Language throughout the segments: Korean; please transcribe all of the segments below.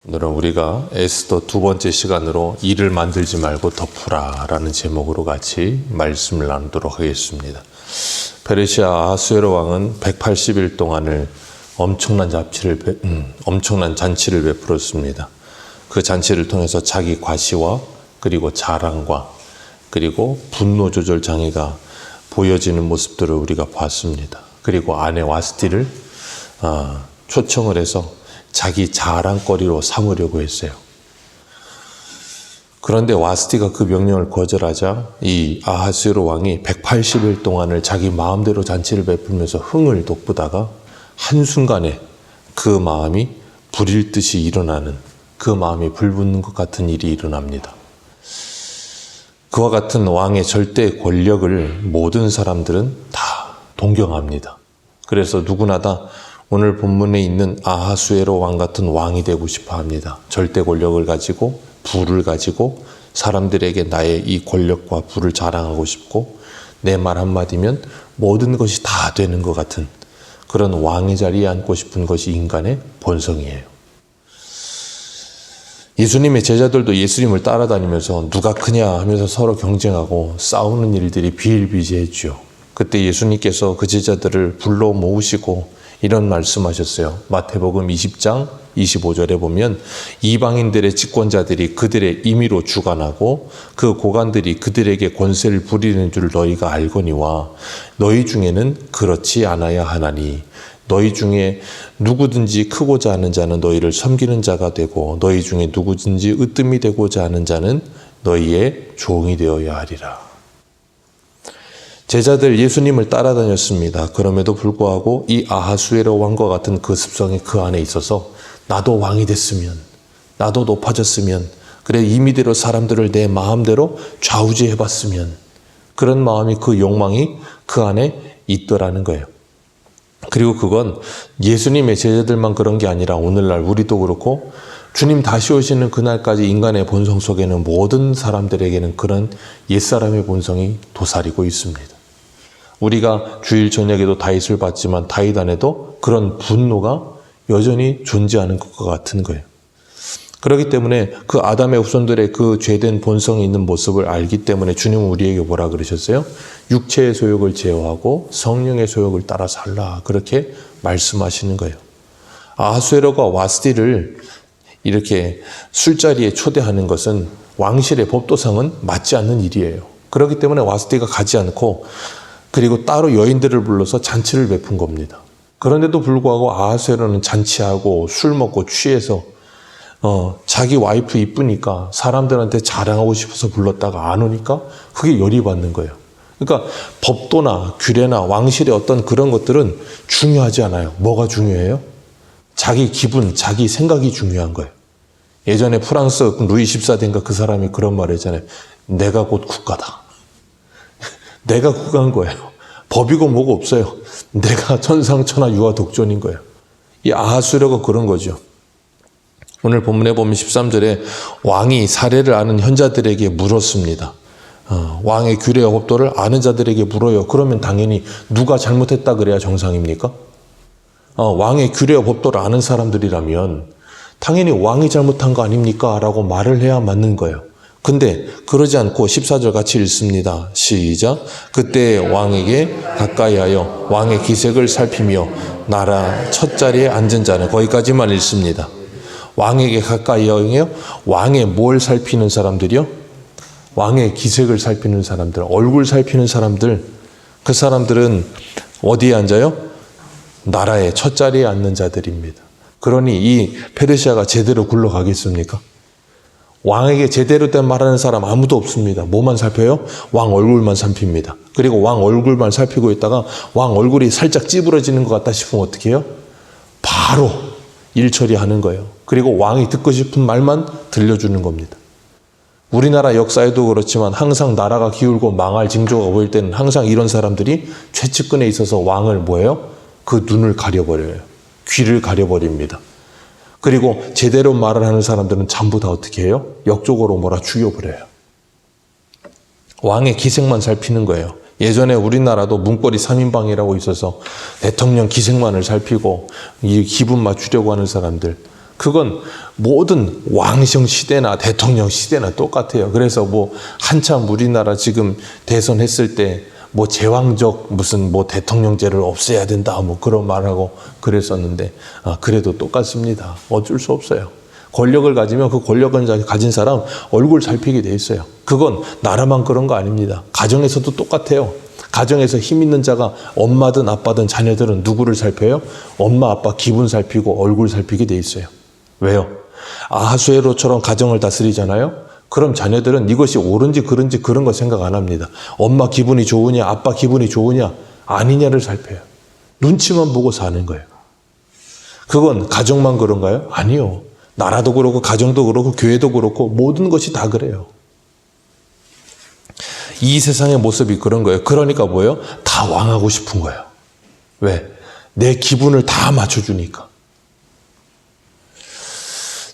오늘은 우리가 에스더 두 번째 시간으로 일을 만들지 말고 덮으라 라는 제목으로 같이 말씀을 나누도록 하겠습니다. 페르시아 아하수에로 왕은 180일 동안을 엄청난 잔치를 베풀었습니다. 그 잔치를 통해서 자기 과시와 그리고 자랑과 그리고 분노 조절 장애가 보여지는 모습들을 우리가 봤습니다. 그리고 아내 와스티를 초청을 해서 자기 자랑거리로 삼으려고 했어요. 그런데 와스티가 그 명령을 거절하자 이 아하수에로 왕이 180일 동안을 자기 마음대로 잔치를 베풀면서 흥을 돋구다가 한순간에 그 마음이 불일 듯이 일어나는, 그 마음이 불붙는 것 같은 일이 일어납니다. 그와 같은 왕의 절대 권력을 모든 사람들은 다 동경합니다. 그래서 누구나 다 오늘 본문에 있는 아하수에로 왕 같은 왕이 되고 싶어 합니다. 절대 권력을 가지고 부를 가지고 사람들에게 나의 이 권력과 부를 자랑하고 싶고 내 말 한마디면 모든 것이 다 되는 것 같은 그런 왕의 자리에 앉고 싶은 것이 인간의 본성이에요. 예수님의 제자들도 예수님을 따라다니면서 누가 크냐 하면서 서로 경쟁하고 싸우는 일들이 비일비재했죠. 그때 예수님께서 그 제자들을 불러 모으시고 이런 말씀하셨어요. 마태복음 20장 25절에 보면 이방인들의 집권자들이 그들의 임의로 주관하고 그 고관들이 그들에게 권세를 부리는 줄 너희가 알거니와 너희 중에는 그렇지 않아야 하나니 너희 중에 누구든지 크고자 하는 자는 너희를 섬기는 자가 되고 너희 중에 누구든지 으뜸이 되고자 하는 자는 너희의 종이 되어야 하리라. 제자들 예수님을 따라다녔습니다. 그럼에도 불구하고 이 아하수에로 왕과 같은 그 습성이 그 안에 있어서 나도 왕이 됐으면, 나도 높아졌으면, 그래 임의대로 사람들을 내 마음대로 좌우지해봤으면, 그런 마음이, 그 욕망이 그 안에 있더라는 거예요. 그리고 그건 예수님의 제자들만 그런 게 아니라 오늘날 우리도 그렇고 주님 다시 오시는 그날까지 인간의 본성 속에는 모든 사람들에게는 그런 옛사람의 본성이 도사리고 있습니다. 우리가 주일 저녁에도 다윗을 봤지만 다윗 안에도 그런 분노가 여전히 존재하는 것과 같은 거예요. 그렇기 때문에 그 아담의 후손들의 그 죄된 본성이 있는 모습을 알기 때문에 주님은 우리에게 뭐라 그러셨어요? 육체의 소욕을 제어하고 성령의 소욕을 따라 살라, 그렇게 말씀하시는 거예요. 아하수에로가 와스티를 이렇게 술자리에 초대하는 것은 왕실의 법도상은 맞지 않는 일이에요. 그렇기 때문에 와스티가 가지 않고 그리고 따로 여인들을 불러서 잔치를 베푼 겁니다. 그런데도 불구하고 아하수에로는 잔치하고 술 먹고 취해서 자기 와이프 이쁘니까 사람들한테 자랑하고 싶어서 불렀다가 안 오니까 그게 열이 받는 거예요. 그러니까 법도나 규례나 왕실의 어떤 그런 것들은 중요하지 않아요. 뭐가 중요해요? 자기 기분, 자기 생각이 중요한 거예요. 예전에 프랑스 루이 14세인가 그 사람이 그런 말을 했잖아요. 내가 곧 국가다. 내가 국가인 거예요. 법이고 뭐고 없어요. 내가 천상천하 유아 독존인 거예요. 이 아하수에로가 그런 거죠. 오늘 본문에 보면 13절에 왕이 사례를 아는 현자들에게 물었습니다. 왕의 규례와 법도를 아는 자들에게 물어요. 그러면 당연히 누가 잘못했다 그래야 정상입니까? 왕의 규례와 법도를 아는 사람들이라면 당연히 왕이 잘못한 거 아닙니까? 라고 말을 해야 맞는 거예요. 근데 그러지 않고 14절 같이 읽습니다. 시작. 그때 왕에게 가까이하여 왕의 기색을 살피며 나라 첫 자리에 앉은 자는, 거기까지만 읽습니다. 왕에게 가까이하여 왕의 뭘 살피는 사람들이요? 왕의 기색을 살피는 사람들, 얼굴 살피는 사람들. 그 사람들은 어디에 앉아요? 나라의 첫 자리에 앉는 자들입니다. 그러니 이 페르시아가 제대로 굴러가겠습니까? 왕에게 제대로 된 말하는 사람 아무도 없습니다. 뭐만 살펴요? 왕 얼굴만 살핍니다. 그리고 왕 얼굴만 살피고 있다가 왕 얼굴이 살짝 찌부러지는 것 같다 싶으면 어떻게 해요? 바로 일 처리하는 거예요. 그리고 왕이 듣고 싶은 말만 들려주는 겁니다. 우리나라 역사에도 그렇지만 항상 나라가 기울고 망할 징조가 보일 때는 항상 이런 사람들이 최측근에 있어서 왕을 뭐예요? 그 눈을 가려버려요. 귀를 가려버립니다. 그리고 제대로 말을 하는 사람들은 전부 다 어떻게 해요? 역적으로 몰아 죽여버려요. 왕의 기색만 살피는 거예요. 예전에 우리나라도 문고리 3인방이라고 있어서 대통령 기색만을 살피고 이 기분 맞추려고 하는 사람들, 그건 모든 왕정 시대나 대통령 시대나 똑같아요. 그래서 뭐 한참 우리나라 지금 대선 했을 때 뭐 제왕적 무슨 뭐 대통령제를 없애야 된다 뭐 그런 말하고 그랬었는데 그래도 똑같습니다. 어쩔 수 없어요. 권력을 가지면 그 권력을 가진 사람 얼굴 살피게 돼 있어요. 그건 나라만 그런 거 아닙니다. 가정에서도 똑같아요. 가정에서 힘 있는 자가 엄마든 아빠든 자녀들은 누구를 살펴요? 엄마 아빠 기분 살피고 얼굴 살피게 돼 있어요. 왜요? 아하수에로처럼 가정을 다스리잖아요. 그럼 자녀들은 이것이 옳은지 그른지 그런 거 생각 안 합니다. 엄마 기분이 좋으냐 아빠 기분이 좋으냐 아니냐를 살펴요. 눈치만 보고 사는 거예요. 그건 가정만 그런가요? 아니요. 나라도 그렇고 가정도 그렇고 교회도 그렇고 모든 것이 다 그래요. 이 세상의 모습이 그런 거예요. 그러니까 뭐예요? 다 왕하고 싶은 거예요. 왜? 내 기분을 다 맞춰주니까.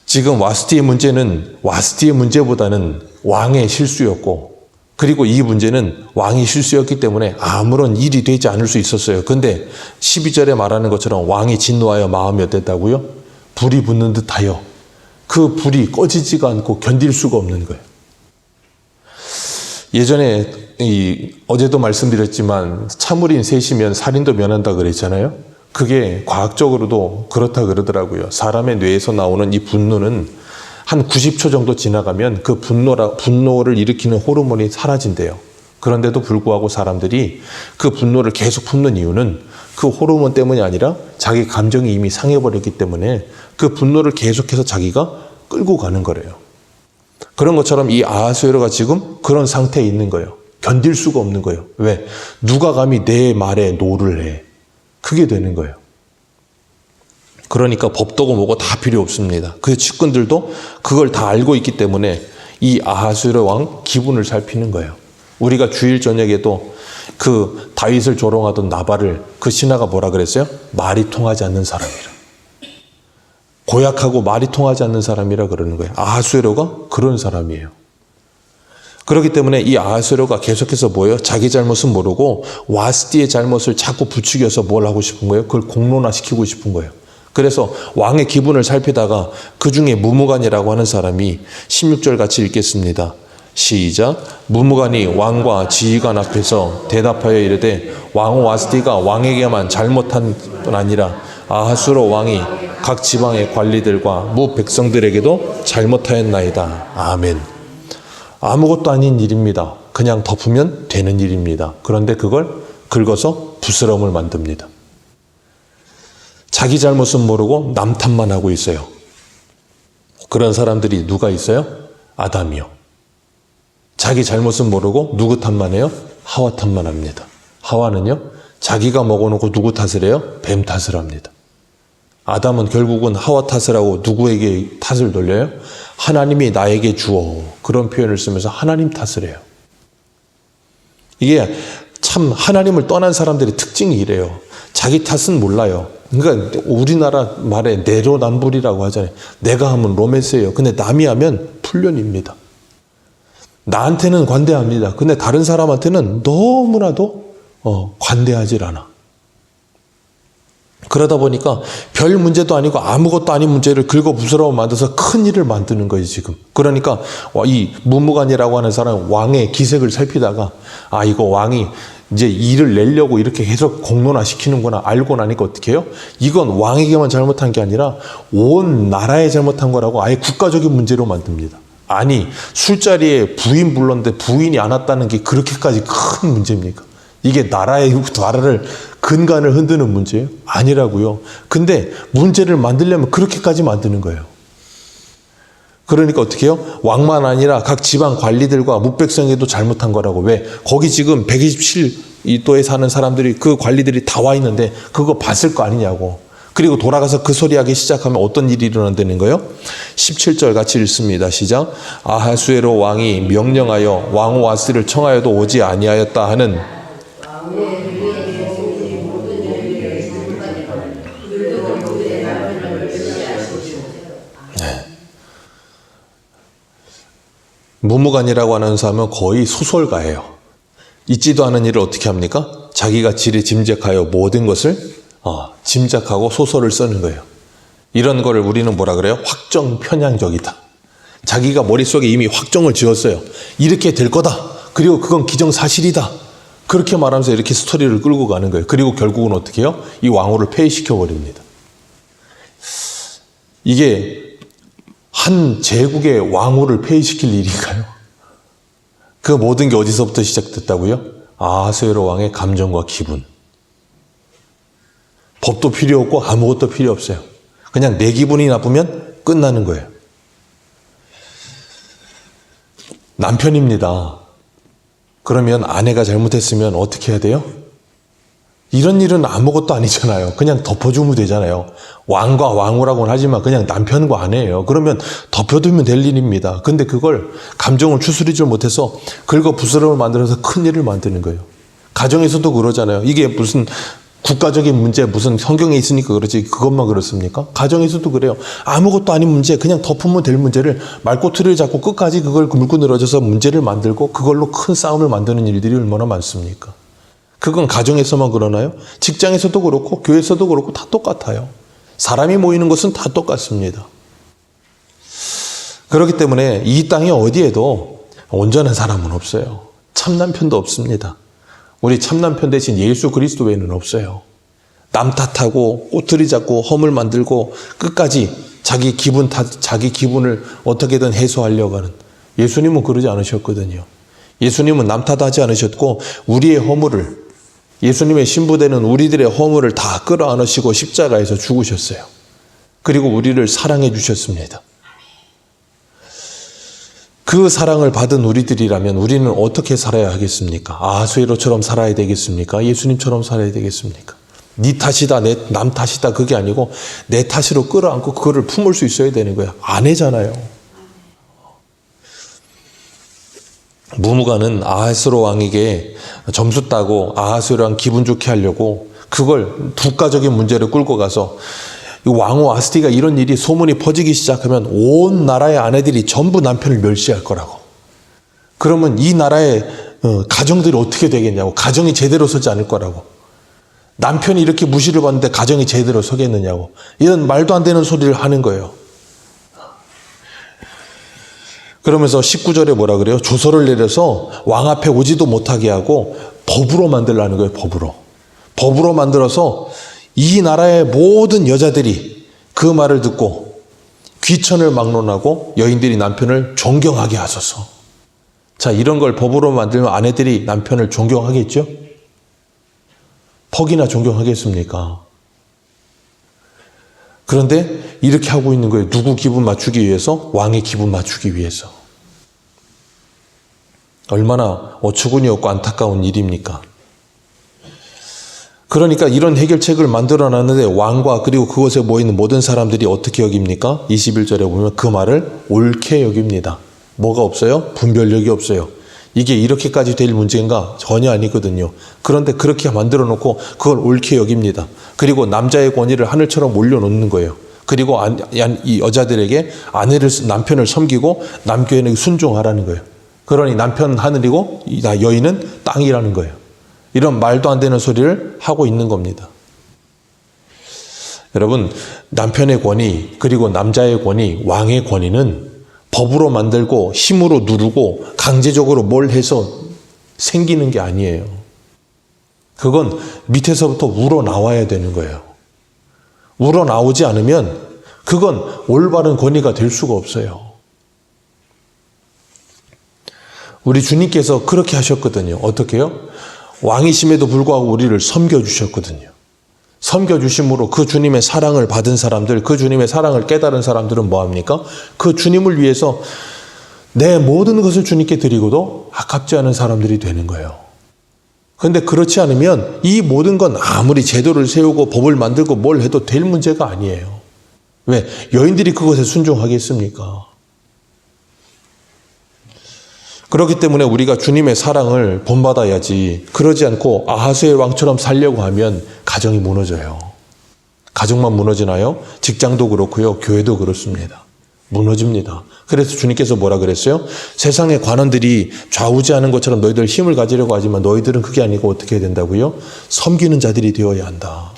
지금 와스티의 문제보다는 왕의 실수였고, 그리고 이 문제는 왕이 실수였기 때문에 아무런 일이 되지 않을 수 있었어요. 근데 12절에 말하는 것처럼 왕이 진노하여 마음이 어땠다고요? 불이 붙는 듯하여 그 불이 꺼지지가 않고 견딜 수가 없는 거예요. 예전에 어제도 말씀드렸지만 참을인 셋이면 살인도 면한다 그랬잖아요. 그게 과학적으로도 그렇다 그러더라고요. 사람의 뇌에서 나오는 이 분노는 한 90초 정도 지나가면 그 분노를 일으키는 호르몬이 사라진대요. 그런데도 불구하고 사람들이 그 분노를 계속 품는 이유는 그 호르몬 때문이 아니라 자기 감정이 이미 상해버렸기 때문에 그 분노를 계속해서 자기가 끌고 가는 거래요. 그런 것처럼 이 아하수에로가 지금 그런 상태에 있는 거예요. 견딜 수가 없는 거예요. 왜? 누가 감히 내 말에 노를 해. 그게 되는 거예요. 그러니까 법도고 뭐고 다 필요 없습니다. 그 측근들도 그걸 다 알고 있기 때문에 이 아하수에로 왕 기분을 살피는 거예요. 우리가 주일 저녁에도 그 다윗을 조롱하던 나발을 그 신하가 뭐라 그랬어요? 말이 통하지 않는 사람이라. 고약하고 말이 통하지 않는 사람이라 그러는 거예요. 아하수에로가 그런 사람이에요. 그렇기 때문에 이 아하수에로가 계속해서 뭐예요? 자기 잘못은 모르고 와스티의 잘못을 자꾸 부추겨서 뭘 하고 싶은 거예요? 그걸 공론화시키고 싶은 거예요. 그래서 왕의 기분을 살피다가 그 중에 무무간이라고 하는 사람이 16절 같이 읽겠습니다. 시작. 무무간이 왕과 지휘관 앞에서 대답하여 이르되 왕 와스티가 왕에게만 잘못한 뿐 아니라 아하수에로 왕이 각 지방의 관리들과 무 백성들에게도 잘못하였나이다. 아멘. 아무것도 아닌 일입니다. 그냥 덮으면 되는 일입니다. 그런데 그걸 긁어서 부스럼을 만듭니다. 자기 잘못은 모르고 남 탓만 하고 있어요. 그런 사람들이 누가 있어요? 아담이요. 자기 잘못은 모르고 누구 탓만 해요? 하와 탓만 합니다. 하와는요, 자기가 먹어놓고 누구 탓을 해요? 뱀 탓을 합니다. 아담은 결국은 하와 탓을 하고 누구에게 탓을 돌려요? 하나님이 나에게 주어. 그런 표현을 쓰면서 하나님 탓을 해요. 이게 참 하나님을 떠난 사람들의 특징이 이래요. 자기 탓은 몰라요. 그러니까 우리나라 말에 내로남불이라고 하잖아요. 내가 하면 로맨스예요. 근데 남이 하면 풀륜입니다. 나한테는 관대합니다. 근데 다른 사람한테는 너무나도 관대하질 않아. 그러다 보니까 별 문제도 아니고 아무것도 아닌 문제를 긁어부스러워 만들어서 큰 일을 만드는 거예요, 지금. 그러니까 이 무무간이라고 하는 사람은 왕의 기색을 살피다가 이거 왕이 이제 일을 내려고 이렇게 해서 공론화시키는구나 알고 나니까 어떻게 해요? 이건 왕에게만 잘못한 게 아니라 온 나라에 잘못한 거라고 아예 국가적인 문제로 만듭니다. 아니, 술자리에 부인 불렀는데 부인이 안 왔다는 게 그렇게까지 큰 문제입니까? 이게 나라를 근간을 흔드는 문제예요? 아니라고요. 근데 문제를 만들려면 그렇게까지 만드는 거예요. 그러니까 어떻게 해요? 왕만 아니라 각 지방 관리들과 뭇백성에도 잘못한 거라고. 왜? 거기 지금 127도에 사는 사람들이 그 관리들이 다 와 있는데 그거 봤을 거 아니냐고. 그리고 돌아가서 그 소리 하기 시작하면 어떤 일이 일어난다는 거예요? 17절 같이 읽습니다. 시작. 아하수에로 왕이 명령하여 왕 와스를 청하여도 오지 아니하였다 하는 무무간이라고 하는 사람은 거의 소설가예요. 있지도 않은 일을 어떻게 합니까? 자기가 지레 짐작하여 모든 것을 짐작하고 소설을 쓰는 거예요. 이런 거를 우리는 뭐라 그래요? 확정 편향적이다. 자기가 머릿속에 이미 확정을 지었어요. 이렇게 될 거다. 그리고 그건 기정사실이다. 그렇게 말하면서 이렇게 스토리를 끌고 가는 거예요. 그리고 결국은 어떻게 해요? 이 왕후를 폐위시켜 버립니다. 이게 한 제국의 왕후를 폐위시킬 일인가요? 그 모든 게 어디서부터 시작됐다고요? 아하수에로 왕의 감정과 기분. 법도 필요 없고 아무것도 필요 없어요. 그냥 내 기분이 나쁘면 끝나는 거예요. 남편입니다. 그러면 아내가 잘못했으면 어떻게 해야 돼요? 이런 일은 아무것도 아니잖아요. 그냥 덮어주면 되잖아요. 왕과 왕후라고는 하지만 그냥 남편과 아내예요. 그러면 덮어두면 될 일입니다. 근데 그걸 감정을 추스리지 못해서 긁어부스럼을 만들어서 큰일을 만드는 거예요. 가정에서도 그러잖아요. 이게 무슨 국가적인 문제, 무슨 성경에 있으니까 그렇지 그것만 그렇습니까? 가정에서도 그래요. 아무것도 아닌 문제, 그냥 덮으면 될 문제를 말꼬투리를 잡고 끝까지 그걸 물고 늘어져서 문제를 만들고 그걸로 큰 싸움을 만드는 일들이 얼마나 많습니까? 그건 가정에서만 그러나요? 직장에서도 그렇고 교회에서도 그렇고 다 똑같아요. 사람이 모이는 것은 다 똑같습니다. 그렇기 때문에 이 땅에 어디에도 온전한 사람은 없어요. 참남편도 없습니다. 우리 참남편 대신 예수 그리스도 외에는 없어요. 남 탓하고 꼬투리 잡고 허물 만들고 끝까지 자기 기분을 어떻게든 해소하려고 하는, 예수님은 그러지 않으셨거든요. 예수님은 남 탓하지 않으셨고 우리의 허물을, 예수님의 신부되는 우리들의 허물을 다 끌어안으시고 십자가에서 죽으셨어요. 그리고 우리를 사랑해 주셨습니다. 그 사랑을 받은 우리들이라면 우리는 어떻게 살아야 하겠습니까? 아하수에로처럼 살아야 되겠습니까? 예수님처럼 살아야 되겠습니까? 네 탓이다, 남 탓이다 그게 아니고 내 탓으로 끌어안고 그거를 품을 수 있어야 되는 거야. 아내잖아요. 무무가는 아하수에로 왕에게 점수 따고 아하수에로 왕 기분 좋게 하려고 그걸 국가적인 문제를 끌고 가서 왕후 아스티가 이런 일이 소문이 퍼지기 시작하면 온 나라의 아내들이 전부 남편을 멸시할 거라고. 그러면 이 나라의 가정들이 어떻게 되겠냐고. 가정이 제대로 서지 않을 거라고. 남편이 이렇게 무시를 받는데 가정이 제대로 서겠느냐고. 이런 말도 안 되는 소리를 하는 거예요. 그러면서 19절에 뭐라 그래요? 조서를 내려서 왕 앞에 오지도 못하게 하고 법으로 만들라는 거예요. 법으로 만들어서 이 나라의 모든 여자들이 그 말을 듣고 귀천을 막론하고 여인들이 남편을 존경하게 하소서. 자, 이런 걸 법으로 만들면 아내들이 남편을 존경하겠죠? 퍽이나 존경하겠습니까? 그런데 이렇게 하고 있는 거예요. 누구 기분 맞추기 위해서? 왕의 기분 맞추기 위해서. 얼마나 어처구니 없고 안타까운 일입니까? 그러니까 이런 해결책을 만들어놨는데 왕과 그리고 그곳에 모이는 모든 사람들이 어떻게 여깁니까? 21절에 보면 그 말을 옳게 여깁니다. 뭐가 없어요? 분별력이 없어요. 이게 이렇게까지 될 문제인가? 전혀 아니거든요. 그런데 그렇게 만들어 놓고 그걸 옳게 여깁니다. 그리고 남자의 권위를 하늘처럼 올려놓는 거예요. 그리고 이 여자들에게 남편을 섬기고 남편에게 순종하라는 거예요. 그러니 남편은 하늘이고 여인은 땅이라는 거예요. 이런 말도 안 되는 소리를 하고 있는 겁니다. 여러분, 남편의 권위, 그리고 남자의 권위, 왕의 권위는 법으로 만들고 힘으로 누르고 강제적으로 뭘 해서 생기는 게 아니에요. 그건 밑에서부터 우러나와야 되는 거예요. 우러나오지 않으면 그건 올바른 권위가 될 수가 없어요. 우리 주님께서 그렇게 하셨거든요. 어떻게 해요? 왕이심에도 불구하고 우리를 섬겨주셨거든요. 섬겨주심으로 그 주님의 사랑을 받은 사람들, 그 주님의 사랑을 깨달은 사람들은 뭐합니까? 그 주님을 위해서 내 모든 것을 주님께 드리고도 아깝지 않은 사람들이 되는 거예요. 그런데 그렇지 않으면 이 모든 건 아무리 제도를 세우고 법을 만들고 뭘 해도 될 문제가 아니에요. 왜? 여인들이 그것에 순종하겠습니까? 그렇기 때문에 우리가 주님의 사랑을 본받아야지, 그러지 않고 아하수의 왕처럼 살려고 하면 가정이 무너져요. 가정만 무너지나요? 직장도 그렇고요. 교회도 그렇습니다. 무너집니다. 그래서 주님께서 뭐라 그랬어요? 세상의 관원들이 좌우지하는 것처럼 너희들 힘을 가지려고 하지만 너희들은 그게 아니고 어떻게 해야 된다고요? 섬기는 자들이 되어야 한다.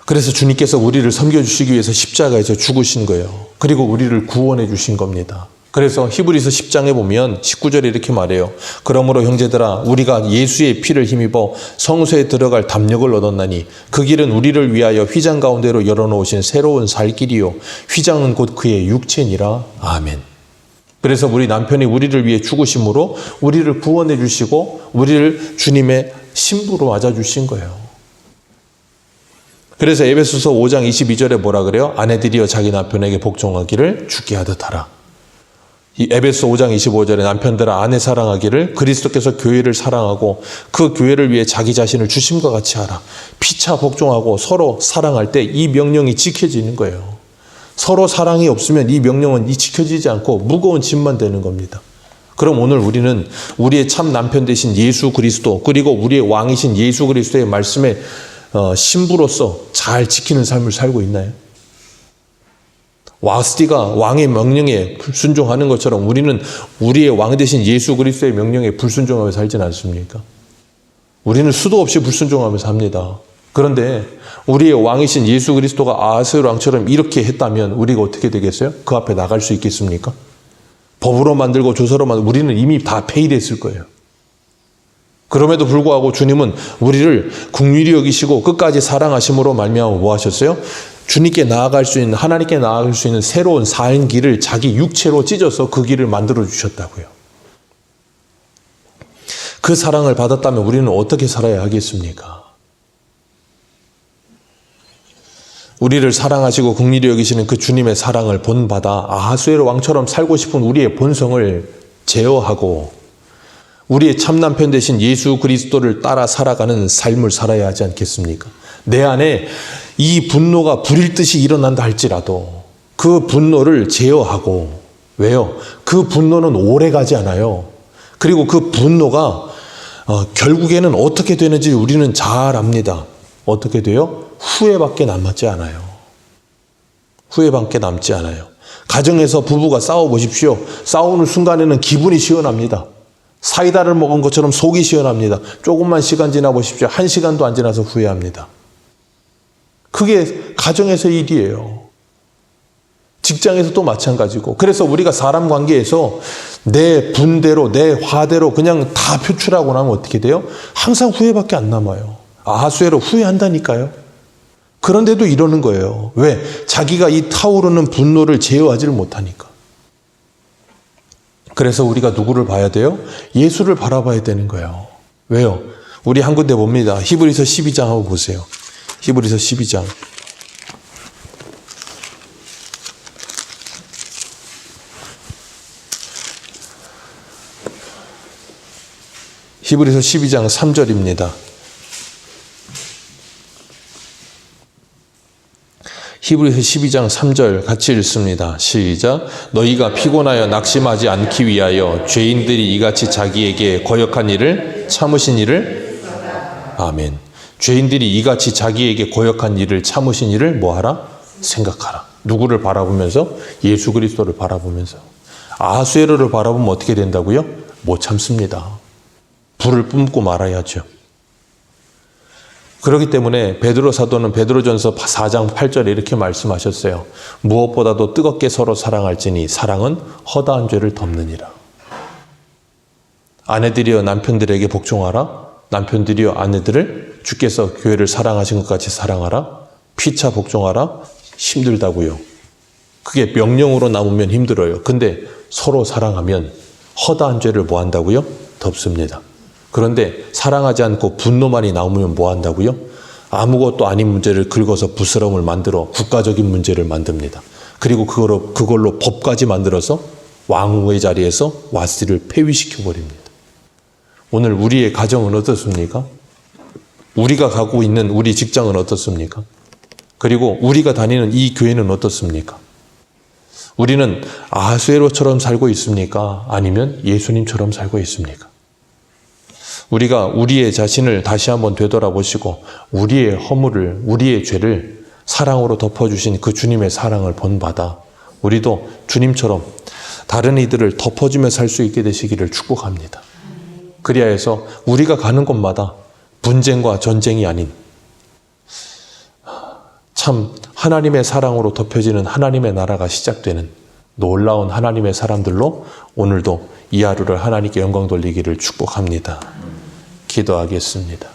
그래서 주님께서 우리를 섬겨주시기 위해서 십자가에서 죽으신 거예요. 그리고 우리를 구원해 주신 겁니다. 그래서 히브리서 10장에 보면 19절에 이렇게 말해요. 그러므로 형제들아 우리가 예수의 피를 힘입어 성소에 들어갈 담력을 얻었나니 그 길은 우리를 위하여 휘장 가운데로 열어놓으신 새로운 살 길이요 휘장은 곧 그의 육체니라. 아멘. 그래서 우리 남편이 우리를 위해 죽으심으로 우리를 구원해 주시고 우리를 주님의 신부로 맞아주신 거예요. 그래서 에베소서 5장 22절에 뭐라 그래요? 아내들이여 자기 남편에게 복종하기를 주께 하듯 하라. 이 에베소 5장 25절에 남편들아 아내 사랑하기를 그리스도께서 교회를 사랑하고 그 교회를 위해 자기 자신을 주심과 같이 하라. 피차 복종하고 서로 사랑할 때 이 명령이 지켜지는 거예요. 서로 사랑이 없으면 이 명령은 지켜지지 않고 무거운 짐만 되는 겁니다. 그럼 오늘 우리는 우리의 참 남편 되신 예수 그리스도 그리고 우리의 왕이신 예수 그리스도의 말씀에 신부로서 잘 지키는 삶을 살고 있나요? 와스티가 왕의 명령에 불순종하는 것처럼 우리는 우리의 왕 되신 예수 그리스도의 명령에 불순종하며 살진 않습니까? 우리는 수도 없이 불순종하며 삽니다. 그런데 우리의 왕이신 예수 그리스도가 아하스웨로 왕처럼 이렇게 했다면 우리가 어떻게 되겠어요? 그 앞에 나갈 수 있겠습니까? 법으로 만들고 조서로 만들고 우리는 이미 다 폐일했을 거예요. 그럼에도 불구하고 주님은 우리를 긍휼히 여기시고 끝까지 사랑하심으로 말미암아 뭐 하셨어요? 주님께 나아갈 수 있는 하나님께 나아갈 수 있는 새로운 산 길을 자기 육체로 찢어서 그 길을 만들어 주셨다고요. 그 사랑을 받았다면 우리는 어떻게 살아야 하겠습니까? 우리를 사랑하시고 긍휼히 여기시는 그 주님의 사랑을 본받아 아하스웨로 왕처럼 살고 싶은 우리의 본성을 제어하고 우리의 참남편 되신 예수 그리스도를 따라 살아가는 삶을 살아야 하지 않겠습니까? 내 안에 이 분노가 불일 듯이 일어난다 할지라도 그 분노를 제어하고 왜요? 그 분노는 오래 가지 않아요. 그리고 그 분노가 결국에는 어떻게 되는지 우리는 잘 압니다. 어떻게 돼요? 후회밖에 남지 않아요. 후회밖에 남지 않아요. 가정에서 부부가 싸워보십시오. 싸우는 순간에는 기분이 시원합니다. 사이다를 먹은 것처럼 속이 시원합니다. 조금만 시간 지나보십시오. 1시간도 안 지나서 후회합니다. 그게 가정에서의 일이에요. 직장에서도 마찬가지고. 그래서 우리가 사람 관계에서 내 분대로 내 화대로 그냥 다 표출하고 나면 어떻게 돼요? 항상 후회밖에 안 남아요. 아하스웨로 후회한다니까요. 그런데도 이러는 거예요. 왜? 자기가 이 타오르는 분노를 제어하지를 못하니까. 그래서 우리가 누구를 봐야 돼요? 예수를 바라봐야 되는 거예요. 왜요? 우리 한 군데 봅니다. 히브리서 12장 하고 보세요. 히브리서 12장. 히브리서 12장 3절입니다. 히브리서 12장 3절 같이 읽습니다. 시작. 너희가 피곤하여 낙심하지 않기 위하여 죄인들이 이같이 자기에게 거역한 일을 참으신 일을 아멘. 죄인들이 이같이 자기에게 거역한 일을 참으신 일을 뭐하라? 생각하라. 누구를 바라보면서? 예수 그리스도를 바라보면서. 아하스웨로를 바라보면 어떻게 된다고요? 못 참습니다. 불을 뿜고 말아야죠. 그렇기 때문에 베드로 사도는 베드로전서 4장 8절에 이렇게 말씀하셨어요. 무엇보다도 뜨겁게 서로 사랑할지니 사랑은 허다한 죄를 덮느니라. 아내들이여 남편들에게 복종하라. 남편들이여 아내들을 주께서 교회를 사랑하신 것 같이 사랑하라. 피차 복종하라. 힘들다고요. 그게 명령으로 남으면 힘들어요. 근데 서로 사랑하면 허다한 죄를 뭐 한다고요? 덮습니다. 그런데 사랑하지 않고 분노만이 나오면 뭐 한다고요? 아무것도 아닌 문제를 긁어서 부스럼을 만들어 국가적인 문제를 만듭니다. 그리고 그걸로 법까지 만들어서 왕후의 자리에서 와스티를 폐위시켜 버립니다. 오늘 우리의 가정은 어떻습니까? 우리가 가고 있는 우리 직장은 어떻습니까? 그리고 우리가 다니는 이 교회는 어떻습니까? 우리는 아하스웨로처럼 살고 있습니까? 아니면 예수님처럼 살고 있습니까? 우리가 우리의 자신을 다시 한번 되돌아보시고 우리의 허물을, 우리의 죄를 사랑으로 덮어주신 그 주님의 사랑을 본받아 우리도 주님처럼 다른 이들을 덮어주며 살 수 있게 되시기를 축복합니다. 그리하여서 우리가 가는 곳마다 분쟁과 전쟁이 아닌 참 하나님의 사랑으로 덮여지는 하나님의 나라가 시작되는 놀라운 하나님의 사람들로 오늘도 이 하루를 하나님께 영광 돌리기를 축복합니다. 기도하겠습니다.